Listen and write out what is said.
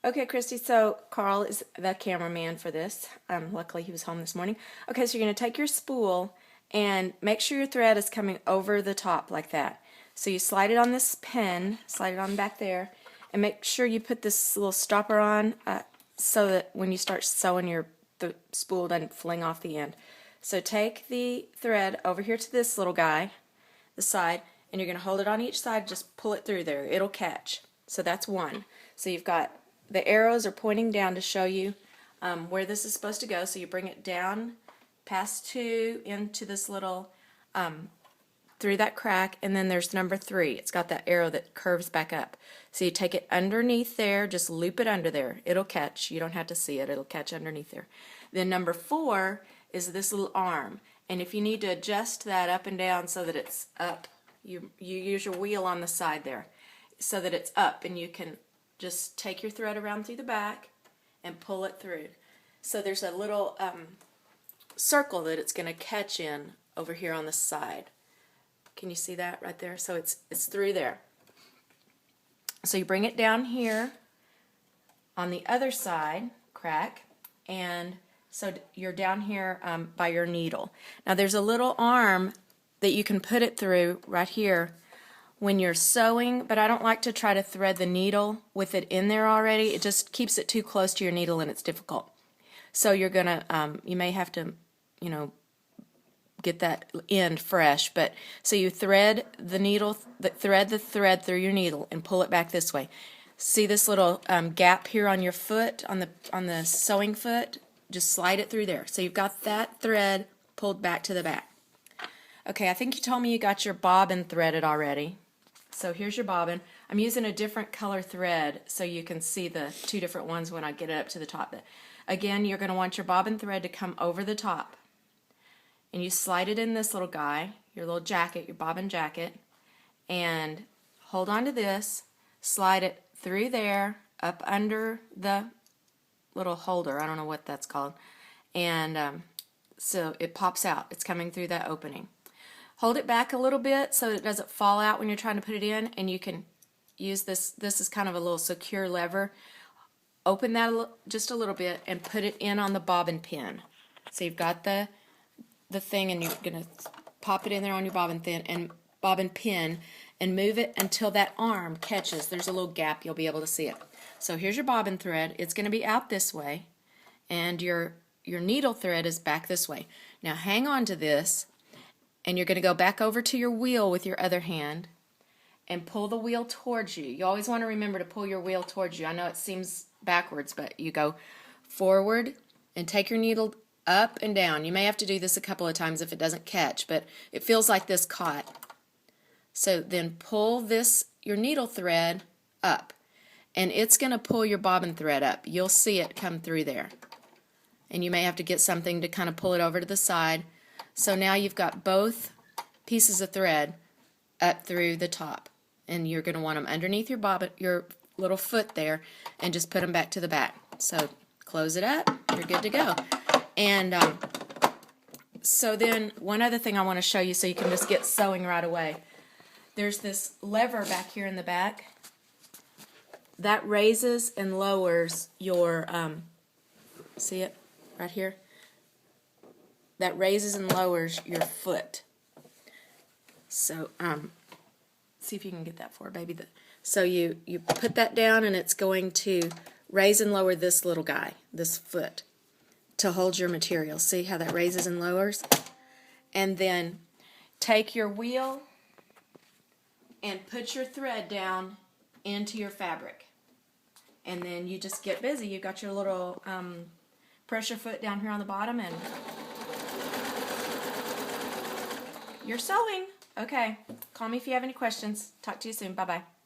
Okay, Christy, so Carl is the cameraman for this. Luckily, he was home this morning. Okay, so you're going to take your spool and make sure your thread is coming over the top like that. So you slide it on this pin, slide it on back there, and make sure you put this little stopper on so that when you start sewing, the spool doesn't fling off the end. So take the thread over here to this little guy, the side, and you're going to hold it on each side, just pull it through there. It'll catch. So that's one. So you've got the arrows are pointing down to show you where this is supposed to go. So you bring it down past 2 into this little through that crack, and then there's number 3. It's got that arrow that curves back up. So you take it underneath there, just loop it under there. It'll catch. You don't have to see it. It'll catch underneath there. Then number 4 is this little arm, and if you need to adjust that up and down so that it's up, you use your wheel on the side there so that it's up, and you can just take your thread around through the back and pull it through. So there's a little circle that it's going to catch in over here on the side. Can you see that right there? So it's through there. So you bring it down here on the other side, crack, and so you're down here by your needle. Now there's a little arm that you can put it through right here when you're sewing, but I don't like to try to thread the needle with it in there already. It just keeps it too close to your needle and it's difficult. So you're gonna, you may have to, get that end fresh. But so you thread the needle, thread the thread through your needle and pull it back this way. See this little gap here on your foot, on the sewing foot? Just slide it through there. So you've got that thread pulled back to the back. Okay, I think you told me you got your bobbin threaded already. So here's your bobbin. I'm using a different color thread so you can see the 2 different ones when I get it up to the top. Again, you're going to want your bobbin thread to come over the top. And you slide it in this little guy, your little jacket, your bobbin jacket, and hold on to this, slide it through there, up under the little holder, I don't know what that's called, and so it pops out. It's coming through that opening. Hold it back a little bit so it doesn't fall out when you're trying to put it in, and you can use this is kind of a little secure lever. Open that just a little bit and put it in on the bobbin pin. So you've got the thing, and you're going to pop it in there on your bobbin pin and move it until that arm catches. There's a little gap, you'll be able to see it. So here's your bobbin thread. It's going to be out this way, and your needle thread is back this way. Now hang on to this, and you're going to go back over to your wheel with your other hand and pull the wheel towards you. You always want to remember to pull your wheel towards you. I know it seems backwards, but you go forward and take your needle up and down. You may have to do this a couple of times if it doesn't catch, but it feels like this caught. So then pull your needle thread up, and it's going to pull your bobbin thread up. You'll see it come through there. And you may have to get something to kind of pull it over to the side. So now you've got both pieces of thread up through the top, and you're going to want them underneath your little foot there, and just put them back to the back. So close it up, you're good to go. And so then one other thing I want to show you so you can just get sewing right away. There's this lever back here in the back that raises and lowers your, see it right here? That raises and lowers your foot. So see if you can get that for baby. So you put that down, and it's going to raise and lower this little guy, this foot, to hold your material. See how that raises and lowers? And then take your wheel and put your thread down into your fabric. And then you just get busy. You've got your little pressure foot down here on the bottom, and you're sewing. Okay, call me if you have any questions. Talk to you soon. Bye-bye.